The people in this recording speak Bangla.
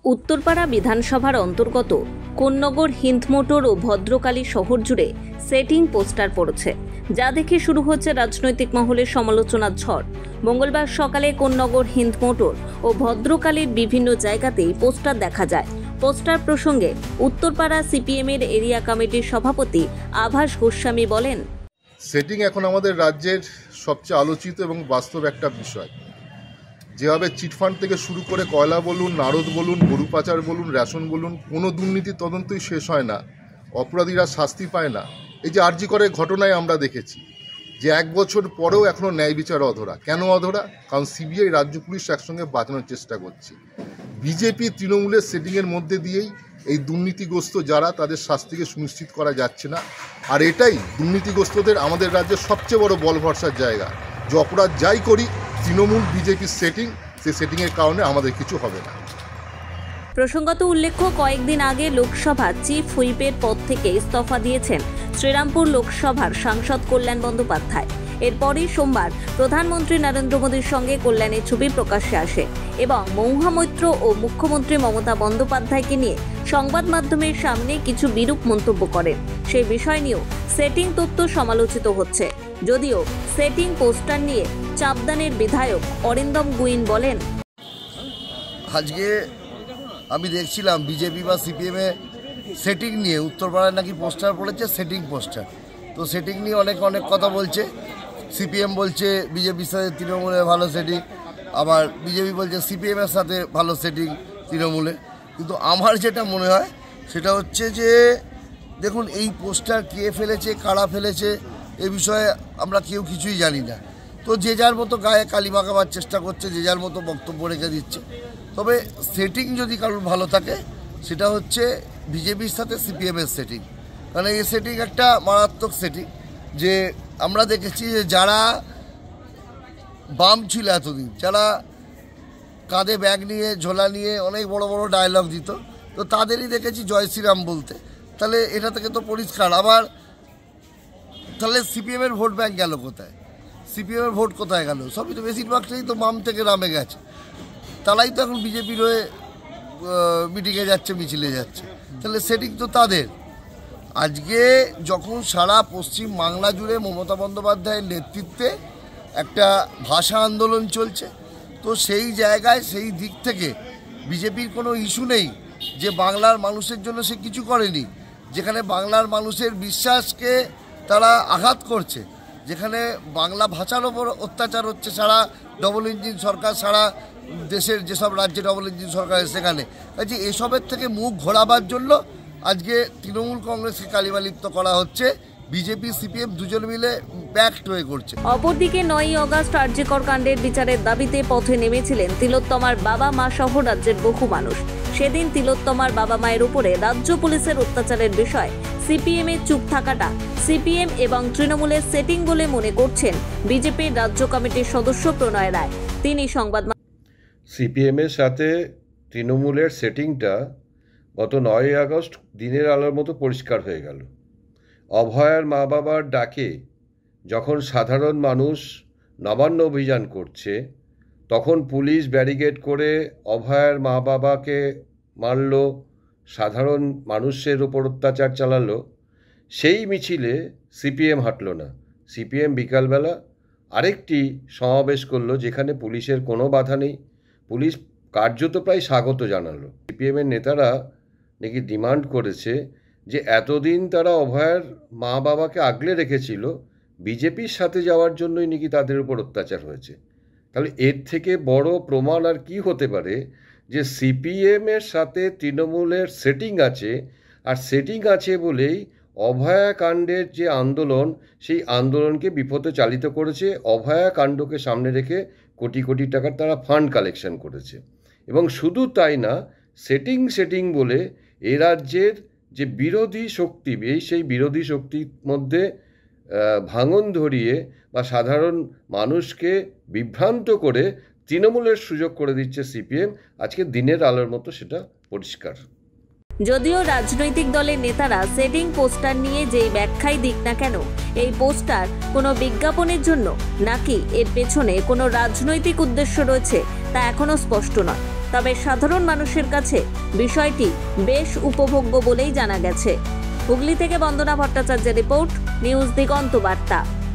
উত্তরপাড়া বিধানসভার অন্তর্গত কোন্নগর হিন্দমোটর ও ভদ্রকালী শহর জুড়ে সেটিং পোস্টার পড়েছে, যা দেখে শুরু হচ্ছে রাজনৈতিক মহলের সমালোচনার ঝড়। মঙ্গলবার সকালে কোন্নগর হিন্দমোটর ও ভদ্রকালীর বিভিন্ন জায়গাতেই পোস্টার দেখা যায়। পোস্টার প্রসঙ্গে উত্তরপাড়া সিপিএমের এরিয়া কমিটির সভাপতি আভাস গোস্বামী বলেন, সেটিং এখন আমাদের রাজ্যের সবচেয়ে আলোচিত এবং বাস্তব একটা বিষয়। যেভাবে চিটফান্ড থেকে শুরু করে কয়লা বলুন, নারদ বলুন, গরু পাচার বলুন, রেশন বলুন, কোনো দুর্নীতি তদন্তই শেষ হয় না, অপরাধীরা শাস্তি পায় না। এই যে আরজি করের ঘটনায় আমরা দেখেছি যে 1 বছর পরেও এখনও ন্যায় বিচার অধরা। কেন অধরা? কারণ সিবিআই, রাজ্য পুলিশ একসঙ্গে বাঁচানোর চেষ্টা করছে। বিজেপি তৃণমূলের সেটিংয়ের মধ্যে দিয়েই এই দুর্নীতিগ্রস্ত যারা, তাদের শাস্তিকে সুনিশ্চিত করা যাচ্ছে না। আর এটাই দুর্নীতিগ্রস্তদের আমাদের রাজ্যের সবচেয়ে বড় বল ভরসার জায়গা। যে অপরাধ যাই করি, তৃণমূল বিজেপির সেটিং, সেই সেটিংয়ের কারণে আমাদের কিছু হবে না। প্রসঙ্গত উল্লেখ্য, কয়েকদিন আগে লোকসভা চিফ হুইপের পদ থেকে ইস্তফা দিয়েছেন শ্রীরামপুর লোকসভার সাংসদ কল্যাণ বন্দ্যোপাধ্যায়। এরপরই সোমবার প্রধানমন্ত্রী নরেন্দ্র মোদীর সঙ্গে কল্যাণের ছবি প্রকাশ্যে আসে এবং মহুয়া মৈত্র ও মুখ্যমন্ত্রী মমতা বন্দ্যোপাধ্যায়কে নিয়ে সংবাদ মাধ্যমের সামনে কিছু বিরূপ মন্তব্য করেন। সেই বিষয় নিয়েও সেটিং তথ্য সমালোচিত হচ্ছে। যদিও সেটিং পোস্টার নিয়ে চাপদানের বিধায়ক অরিন্দম গুইন বলেন, আজকে আমি দেখছিলাম বিজেপি বা সিপিএমে সেটিং নিয়ে উত্তরপাড়ায় নাকি পোস্টার পড়েছে, সেটিং পোস্টার। তো সেটিং নিয়ে অনেক কথা বলছে। সিপিএম বলছে বিজেপির সাথে তৃণমূলের ভালো সেটিং, আবার বিজেপি বলছে সিপিএমের সাথে ভালো সেটিং তৃণমূলের। কিন্তু আমার যেটা মনে হয় সেটা হচ্ছে যে দেখুন, এই পোস্টার কে ফেলেছে, কারা ফেলেছে, এ বিষয়ে আমরা কেউ কিছুই জানি না। তো যে যার মতো গায়ে কালি মাখাবার চেষ্টা করছে, যে যার মতো বক্তব্য রেখে দিচ্ছে। তবে সেটিং যদি কারোর ভালো থাকে, সেটা হচ্ছে বিজেপির সাথে সিপিএমের সেটিং। কারণ এই সেটিং একটা মারাত্মক সেটিং। যে আমরা দেখেছি যে যারা বাম ছিল এতদিন, যারা কাঁধে ব্যাগ নিয়ে, ঝোলা নিয়ে অনেক বড় বড় ডায়লগ দিত, তো তাদেরই দেখেছি জয় শ্রীরাম বলতে। তাহলে এটা থেকে তো পরিষ্কার। আবার তাহলে সিপিএমের ভোট ব্যাংক গেল কোথায়? সিপিএমের ভোট কোথায় গেল? সবই তো বেশিরভাগটাই তো বাম থেকে রামে গেছে। তারাই তো এখন বিজেপির হয়ে মিটিংয়ে যাচ্ছে, মিছিলে যাচ্ছে। তাহলে সেটিং তো তাদের। আজকে যখন সারা পশ্চিম বাংলা জুড়ে মমতা বন্দ্যোপাধ্যায়ের নেতৃত্বে একটা ভাষা আন্দোলন চলছে, তো সেই জায়গায়, সেই দিক থেকে বিজেপির কোনো ইস্যু নেই যে বাংলার মানুষের জন্য সে কিছু করেনি। যেখানে বাংলার মানুষের বিশ্বাসকে তারা আঘাত করছে, যেখানে বাংলা ভাষার ওপর অত্যাচার হচ্ছে সারা ডবল ইঞ্জিন সরকার, সারা দেশের যেসব রাজ্যে ডবল ইঞ্জিন সরকার, সেখানে কাজে এসবের থেকে মুখ ঘোরাবার জন্য আজকে তৃণমূল কংগ্রেসকে কালিমালিপ্ত করা হচ্ছে। বিজেপি সিপিএম দুজন মিলে প্যাক্ট হয়ে করছে। অপরদিকে 9ই আগস্ট আরজিকর কাণ্ডের বিচারের দাবিতে পথে নেমেছিলেন তিলোত্তমার বাবা মা সহ রাজ্যের বহু মানুষ। সেদিন তিলোত্তমার বাবা মায়ের উপরে রাজ্য পুলিশের অত্যাচারের বিষয় সিপিএমের চুপ থাকাটা সিপিএম এবং তৃণমূলের সেটিং বলে মনে করছেন বিজেপির রাজ্য কমিটির সদস্য প্রণয় রায়। তিনি সংবাদ সিপিএমের সাথে তৃণমূলের সেটিংটা গত 9ই আগস্ট দিনের আলোর মতো পরিষ্কার হয়ে গেল। অভয়ার মা বাবার ডাকে যখন সাধারণ মানুষ নবান্ন অভিযান করছে, তখন পুলিশ ব্যারিকেড করে অভয়ার মা বাবাকে মারল, সাধারণ মানুষের ওপর অত্যাচার চালালো। সেই মিছিলে সিপিএম হাঁটল না। সিপিএম বিকালবেলা আরেকটি সমাবেশ করলো, যেখানে পুলিশের কোনো বাধা নেই। পুলিশ কার্যত প্রায় স্বাগত জানালো। সিপিএমের নেতারা নাকি ডিমান্ড করেছে যে এতদিন তারা অভয়ার মা বাবাকে আগলে রেখেছিল, বিজেপির সাথে যাওয়ার জন্যই নাকি তাদের উপর অত্যাচার হয়েছে। তাহলে এর থেকে বড় প্রমাণ আর কি হতে পারে যে সিপিএমের সাথে তৃণমূলের সেটিং আছে, আর সেটিং আছে বলেই অভয়া কাণ্ডের যে আন্দোলন, সেই আন্দোলনকে বিপথে চালিত করেছে। অভয়া কাণ্ডকে সামনে রেখে কোটি কোটি টাকার তারা ফান্ড কালেকশন করেছে। এবং শুধু তাই না, সেটিং বলে এ রাজ্যের যে বিরোধী শক্তি, সেই বিরোধী শক্তির মধ্যে ভাঙন ধরিয়ে বা সাধারণ মানুষকে বিভ্রান্ত করে তৃণমূলের সুযোগ করে দিচ্ছে সিপিএম। আজকে দিনের আলোর মতো সেটা পরিষ্কার। যদিও রাজনৈতিক দলের নেতারা সেটিং পোস্টার নিয়ে যেই ব্যাখ্যাই দিক না কেন, এই পোস্টার কোনো বিজ্ঞাপনের জন্য নাকি এর পেছনে কোনো রাজনৈতিক উদ্দেশ্য রয়েছে তা এখনো স্পষ্ট নয়। তবে সাধারণ মানুষের কাছে বিষয়টি বেশ উপভোগ্য বলেই জানা গেছে। হুগলি থেকে বন্দনা ভট্টাচার্যের রিপোর্ট, নিউজ দিগন্ত বার্তা।